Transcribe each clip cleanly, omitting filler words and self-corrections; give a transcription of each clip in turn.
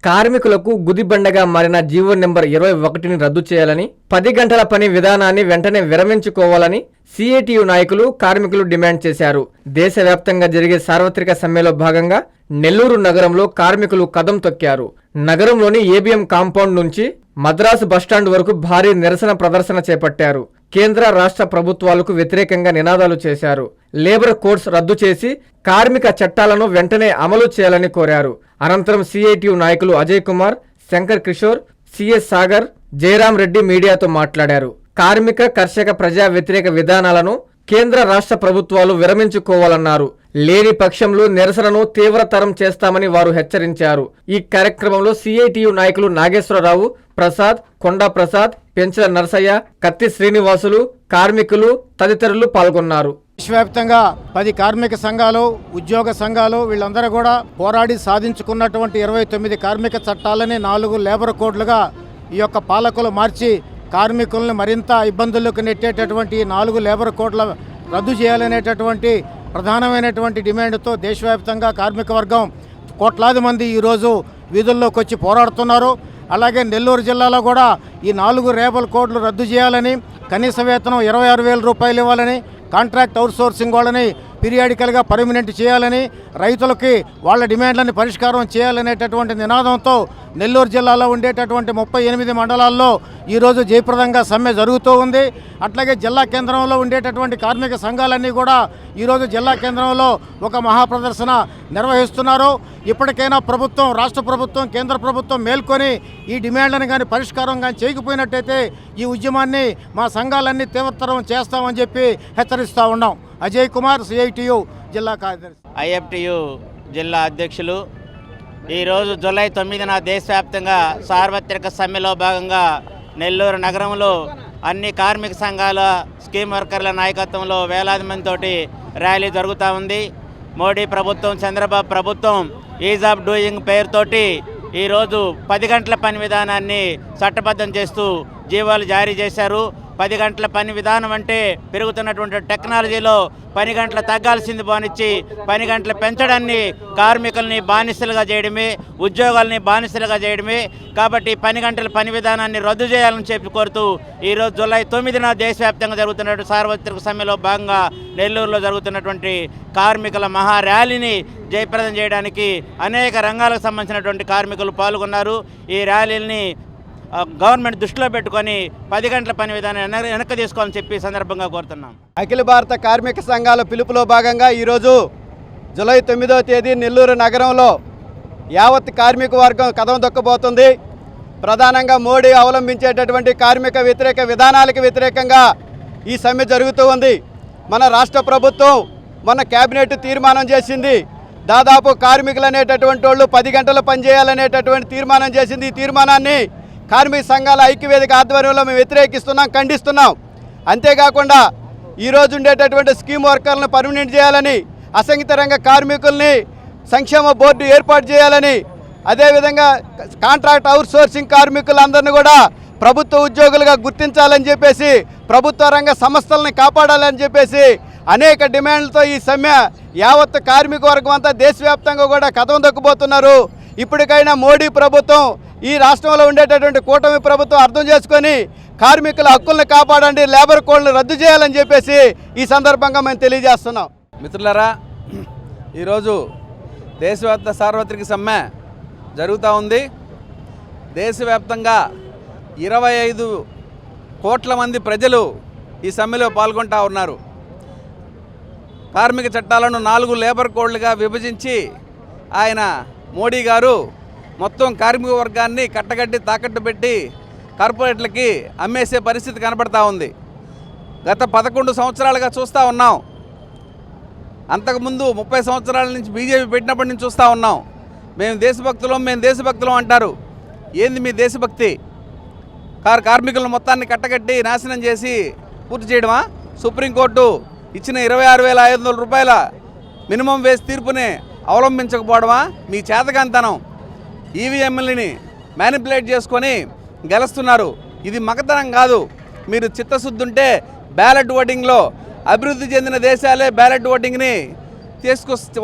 కార్మికులకు గుదిబండగా మారిన GO number 21ని రద్దు చేయాలని, 10 గంటల పని విధానాన్ని వెంటనే విరమించుకోవాలని సిఐటియు నాయకులు, కార్మికులు డిమాండ్ చేశారు. దేశవ్యాప్తంగా జరిగే సార్వత్రిక సమ్మెలో భాగంగా నెల్లూరు నగరంలో కార్మికులు కదం తొక్కారు. నగరంలోని ఏబిఎం కాంపౌండ్ నుంచి మద్రాసు బస్టాండ్ వరకు భారీ నిరసన ప్రదర్శన చేపట్టారు. కేంద్ర రాష్ట్ర ప్రభుత్వాలకు వ్యతిరేకంగా నినాదాలు చేశారు. లేబర్ కోడ్స్ రద్దు చేసి కార్మిక చట్టాలను వెంటనే అమలు చేయాలని కోరారు. అనంతరం సిఐటియు నాయకులు అజయ్ కుమార్, శంకర్ కిషోర్, సిఎస్ సాగర్, జయరాం రెడ్డి మీడియాతో మాట్లాడారు. కార్మిక, కర్షక ప్రజా వ్యతిరేక విధానాలను కేంద్ర రాష్ట్ర ప్రభుత్వాలు విరమించుకోవాలన్నారు. లేని పక్షంలో నిరసనను తీవ్రతరం చేస్తామని వారు హెచ్చరించారు. ఈ కార్యక్రమంలో సిఐటియు నాయకులు నాగేశ్వరరావు, ప్రసాద్, కొండా ప్రసాద్, పెంచల నరసయ్య, కత్తి శ్రీనివాసులు, కార్మికులు తదితరులు పాల్గొన్నారు. విశ్వవ్యాప్తంగా 10 కార్మిక సంఘాలు, ఉద్యోగ సంఘాలు వీళ్ళందరూ కూడా పోరాడి సాధించుకున్నటువంటి 29 కార్మిక చట్టాలని 4 లేబర్ కోడ్లుగా ఈ యొక్క పాలకులు మార్చి కార్మికులను మరింత ఇబ్బందులకు నెట్టేటటువంటి 4 లేబర్ కోడ్ల రద్దు చేయాలనేటటువంటి ప్రధానమైనటువంటి డిమాండ్తో దేశవ్యాప్తంగా కార్మిక వర్గం కోట్లాది మంది ఈరోజు వీధుల్లోకి వచ్చి పోరాడుతున్నారు. అలాగే నెల్లూరు జిల్లాలో కూడా ఈ 4 లేబర్ కోడ్లు రద్దు చేయాలని, కనీస వేతనం 26,000 రూపాయలు ఇవ్వాలని, కాంట్రాక్ట్ అవుట్సోర్సింగ్ వాళ్ళని పీరియాడికల్గా పర్మినెంట్ చేయాలని, రైతులకి వాళ్ళ డిమాండ్లని పరిష్కారం చేయాలనేటటువంటి నినాదంతో నెల్లూరు జిల్లాలో ఉండేటటువంటి 38 మండలాల్లో ఈరోజు జయప్రదంగా సమ్మె జరుగుతూ ఉంది. అట్లాగే జిల్లా కేంద్రంలో ఉండేటటువంటి కార్మిక సంఘాలన్నీ కూడా ఈరోజు జిల్లా కేంద్రంలో ఒక మహాప్రదర్శన నిర్వహిస్తున్నారు. ఇప్పటికైనా ప్రభుత్వం, రాష్ట్ర ప్రభుత్వం, కేంద్ర ప్రభుత్వం మేల్కొని ఈ డిమాండ్లను కానీ పరిష్కారం కానీ చేయకపోయినట్టయితే ఈ ఉద్యమాన్ని మా సంఘాలన్నీ తీవ్రతరం చేస్తామని చెప్పి హెచ్చరిస్తూ ఉన్నాం. అజయ్ కుమార్, సిఐటియు జిల్లా కార్యదర్శి. ఐఎఫ్టియు జిల్లా అధ్యక్షులు. ఈరోజు జూలై 9న దేశవ్యాప్తంగా సార్వత్రిక సమ్మెలో భాగంగా నెల్లూరు నగరంలో అన్ని కార్మిక సంఘాల, స్కీమ్ వర్కర్ల నాయకత్వంలో వేలాది మందితోటి ర్యాలీ జరుగుతూ ఉంది. మోడీ ప్రభుత్వం, చంద్రబాబు ప్రభుత్వం ఈజ్ ఆఫ్ డూయింగ్ పేరుతోటి ఈరోజు 10 గంటల పని విధానాన్ని చట్టబద్ధం చేస్తూ జీవోలు జారీ చేశారు. 10 గంటల పని విధానం అంటే పెరుగుతున్నటువంటి టెక్నాలజీలో 10 గంటలు తగ్గాల్సింది పోనిచ్చి 10 గంటలు పెంచడాన్ని కార్మికుల్ని బానిసలుగా చేయడమే, ఉద్యోగాల్ని బానిసలుగా చేయడమే. కాబట్టి 10 గంటల పని విధానాన్ని రద్దు చేయాలని చెప్పి కోరుతూ ఈరోజు జూలై 9న దేశవ్యాప్తంగా జరుగుతున్నటువంటి సార్వత్రిక సమ్మెలో భాగంగా నెల్లూరులో జరుగుతున్నటువంటి కార్మికుల మహా ర్యాలీని జయప్రదం చేయడానికి అనేక రంగాలకు సంబంధించినటువంటి కార్మికులు పాల్గొన్నారు. ఈ ర్యాలీని గవర్నమెంట్ దృష్టిలో పెట్టుకొని 10 గంటల పని విధానం వెనక్కి తీసుకోవాలని చెప్పి సందర్భంగా కోరుతున్నాం. అఖిల భారత కార్మిక సంఘాల పిలుపులో భాగంగా ఈరోజు జూలై 9వ తేదీ నెల్లూరు నగరంలో యావత్ కార్మిక వర్గం కదం దొక్కబోతుంది. ప్రధానంగా మోడీ అవలంబించేటటువంటి కార్మిక వ్యతిరేక విధానాలకు వ్యతిరేకంగా ఈ సమ్మె జరుగుతూ ఉంది. మన రాష్ట్ర ప్రభుత్వం మొన్న కేబినెట్ తీర్మానం చేసింది. దాదాపు కార్మికులు అనేటటువంటి వాళ్ళు 10 గంటలు పనిచేయాలనేటటువంటి తీర్మానం చేసింది. ఈ తీర్మానాన్ని కార్మిక సంఘాల ఐక్యవేదిక ఆధ్వర్యంలో మేము వ్యతిరేకిస్తున్నాం, ఖండిస్తున్నాం. అంతేకాకుండా ఈరోజు ఉండేటటువంటి స్కీమ్ వర్కర్లను పర్మనెంట్ చేయాలని, అసంఘటిత రంగ కార్మికుల్ని సంక్షేమ బోర్డు ఏర్పాటు చేయాలని, అదేవిధంగా కాంట్రాక్ట్ అవుట్సోర్సింగ్ కార్మికులందరినీ కూడా ప్రభుత్వ ఉద్యోగులుగా గుర్తించాలని చెప్పేసి, ప్రభుత్వ రంగ సంస్థలను కాపాడాలని చెప్పేసి అనేక డిమాండ్లతో ఈ సమ్మె యావత్ కార్మిక వర్గం అంతా దేశవ్యాప్తంగా కూడా కదం దొక్కబోతున్నారు. ఇప్పటికైనా మోడీ ప్రభుత్వం, ఈ రాష్ట్రంలో ఉండేటటువంటి కూటమి ప్రభుత్వం అర్థం చేసుకొని కార్మికుల హక్కులను కాపాడండి, లేబర్ కోడ్లను రద్దు చేయాలని చెప్పేసి ఈ సందర్భంగా మేము తెలియజేస్తున్నాం. మిత్రులారా, ఈరోజు దేశవ్యాప్త సార్వత్రిక సమ్మె జరుగుతూ ఉంది. దేశవ్యాప్తంగా 25 కోట్ల మంది ప్రజలు ఈ సమ్మెలో పాల్గొంటూ ఉన్నారు. కార్మిక చట్టాలను 4 లేబర్ కోడ్లుగా విభజించి ఆయన మోడీ గారు మొత్తం కార్మిక వర్గాన్ని కట్టగట్టి తాకట్టు పెట్టి కార్పొరేట్లకి అమ్మేసే పరిస్థితి కనబడతా ఉంది. గత 11 సంవత్సరాలుగా చూస్తూ ఉన్నాం. అంతకుముందు 30 సంవత్సరాల నుంచి బీజేపీ పెట్టినప్పటి నుంచి చూస్తూ ఉన్నాం. మేము దేశభక్తులం అంటారు. ఏంది మీ దేశభక్తి? కార్మికులను మొత్తాన్ని కట్టగట్టి నాశనం చేసి పూర్తి చేయడమా? సుప్రీంకోర్టు ఇచ్చిన 26,500 రూపాయల మినిమం వేజ్ తీర్పుని అవలంబించకపోవడమా మీ చేతకాంతనం? ఈవీఎంలని మ్యానిపులేట్ చేసుకొని గెలుస్తున్నారు. ఇది మగతనం కాదు. మీరు చిత్తశుద్ధి ఉంటే బ్యాలెట్ ఓటింగ్లో అభివృద్ధి చెందిన దేశాలే బ్యాలెట్ ఓటింగ్ని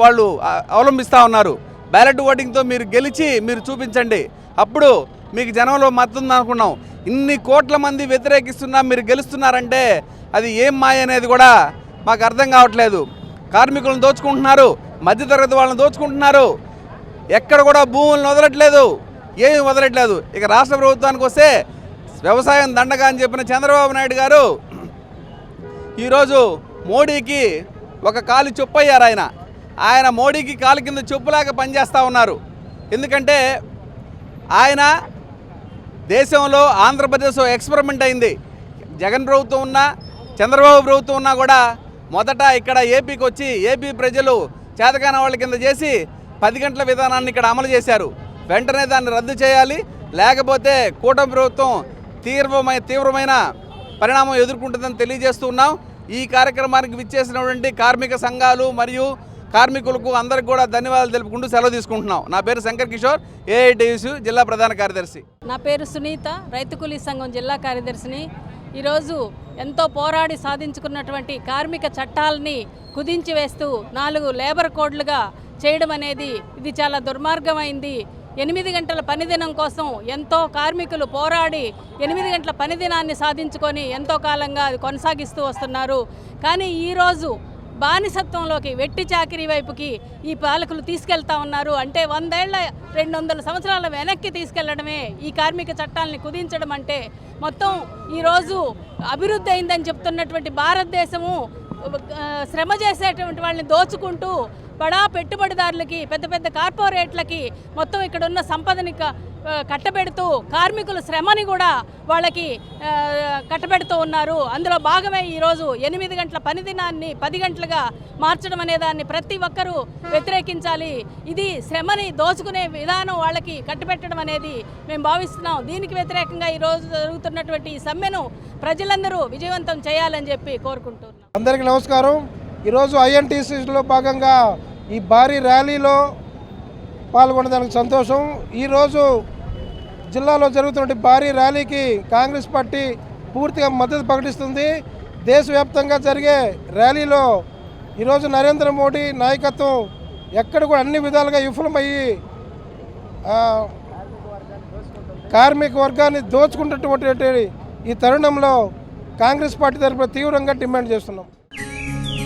వాళ్ళు అవలంబిస్తూ ఉన్నారు. బ్యాలెట్ ఓటింగ్తో మీరు గెలిచి మీరు చూపించండి, అప్పుడు మీకు జనంలో మద్దతు ఉందనుకున్నాం. ఇన్ని కోట్ల మంది వ్యతిరేకిస్తున్నా మీరు గెలుస్తున్నారంటే అది ఏం మాయ అనేది కూడా మాకు అర్థం కావట్లేదు. కార్మికులను దోచుకుంటున్నారు, మధ్యతరగతి వాళ్ళని దోచుకుంటున్నారు, ఎక్కడ కూడా భూములను వదలట్లేదు, ఏమి వదలట్లేదు. ఇక రాష్ట్ర ప్రభుత్వానికి వస్తే వ్యవసాయం దండగా అని చెప్పిన చంద్రబాబు నాయుడు గారు ఈరోజు మోడీకి ఒక కాలు చెప్పయ్యారు. ఆయన మోడీకి కాలు కింద చెప్పులాగా పనిచేస్తూ ఉన్నారు. ఎందుకంటే ఆయన దేశంలో ఆంధ్రప్రదేశ్ ఎక్స్పెరిమెంట్ అయింది. జగన్ ప్రభుత్వం ఉన్నా చంద్రబాబు ప్రభుత్వం ఉన్నా కూడా మొదట ఇక్కడ ఏపీకి వచ్చి ఏపీ ప్రజలు చేతకాని వాళ్ళ కింద చేసి 10 గంటల విధానాన్ని ఇక్కడ అమలు చేశారు. వెంటనే దాన్ని రద్దు చేయాలి, లేకపోతే కూటమి ప్రభుత్వం తీవ్రమైన పరిణామం ఎదుర్కొంటుందని తెలియజేస్తూ ఉన్నాం. ఈ కార్యక్రమానికి విచ్చేసినటువంటి కార్మిక సంఘాలు మరియు కార్మికులకు అందరికి కూడా ధన్యవాదాలు తెలుపుకుంటూ సెలవు తీసుకుంటున్నాం. నా పేరు శంకర్ కిషోర్, ఏఐటియుసి జిల్లా ప్రధాన కార్యదర్శి. నా పేరు సునీత, రైతు కూలీ సంఘం జిల్లా కార్యదర్శిని. ఈరోజు ఎంతో పోరాడి సాధించుకున్నటువంటి కార్మిక చట్టాలని కుదించి వేస్తూ 4 లేబర్ కోడ్లుగా చేయడం అనేది ఇది చాలా దుర్మార్గమైంది. 8 గంటల పనిదినం కోసం ఎంతో కార్మికులు పోరాడి 8 గంటల పనిదినాన్ని సాధించుకొని ఎంతో కాలంగా అది కొనసాగిస్తూ వస్తున్నారు. కానీ ఈరోజు బానిసత్వంలోకి, వెట్టి చాకిరీ వైపుకి ఈ పాలకులు తీసుకెళ్తా ఉన్నారు. అంటే 100 ఏళ్ల 200 సంవత్సరాల వెనక్కి తీసుకెళ్లడమే ఈ కార్మిక చట్టాలని కుదించడం అంటే. మొత్తం ఈరోజు అభివృద్ధి అయిందని చెప్తున్నటువంటి భారతదేశము శ్రమ చేసేటువంటి వాళ్ళని దోచుకుంటూ బడా పెట్టుబడిదారులకి, పెద్ద పెద్ద కార్పొరేట్లకి మొత్తం ఇక్కడ ఉన్న సంపదని కట్టబెడుతూ కార్మికుల శ్రమని కూడా వాళ్ళకి కట్టబెడుతూ ఉన్నారు. అందులో భాగమే ఈరోజు 8 గంటల పనిదినాన్ని 10 గంటలుగా మార్చడం అనే దాన్ని ప్రతి ఒక్కరూ వ్యతిరేకించాలి. ఇది శ్రమని దోచుకునే విధానం వాళ్ళకి కట్టబెట్టడం అనేది మేము భావిస్తున్నాం. దీనికి వ్యతిరేకంగా ఈరోజు జరుగుతున్నటువంటి ఈ సమ్మెను ప్రజలందరూ విజయవంతం చేయాలని చెప్పి కోరుకుంటున్నాం. అందరికీ నమస్కారం. ఈరోజు ఐఎన్టీసీలో భాగంగా ఈ భారీ ర్యాలీలో పాల్గొనడానికి సంతోషం. ఈరోజు జిల్లాలో జరుగుతున్న భారీ ర్యాలీకి కాంగ్రెస్ పార్టీ పూర్తిగా మద్దతు ప్రకటిస్తుంది. దేశవ్యాప్తంగా జరిగే ర్యాలీలో ఈరోజు నరేంద్ర మోడీ నాయకత్వం ఎక్కడ కూడా అన్ని విధాలుగా విఫలమయ్యి కార్మిక వర్గాన్ని దోచుకుంటున్నటువంటి ఈ తరుణంలో కాంగ్రెస్ పార్టీ తరఫున తీవ్రంగా డిమాండ్ చేస్తున్నాం.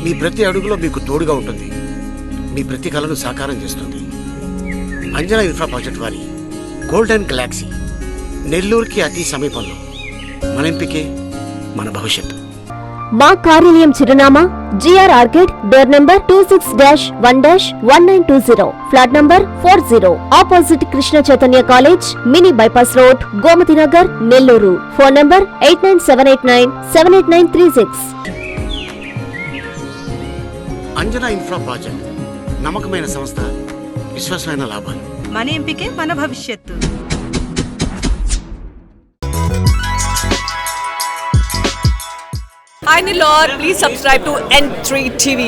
మీ ప్రతి అడుగులో మీకు తోడుగా ఉంటుంది, మీ ప్రతి కలను సాకారం చేస్తుంది. అంజనా ఇన్ఫ్రా ప్రాజెక్ట్ వారి గోల్డెన్ గెలాక్సీ నెల్లూరుకి అతి సమీపంలో. మన ఎంపికే మన భవిష్యత్తు. మా కార్యాలయం చిరునామా GR Orchid, door number 26-1-1920, flat number 40, opposite Krishna Chaitanya college, mini bypass road, Gomati Nagar, Nellore. Phone number 8978978936. Anjana infra project నమ్మకమైన సంస్థ, విశ్వాసమైన లాభాలు. మన ఎంపికే మన భవిష్యత్తు. Hi Nilor, please subscribe to N3 TV.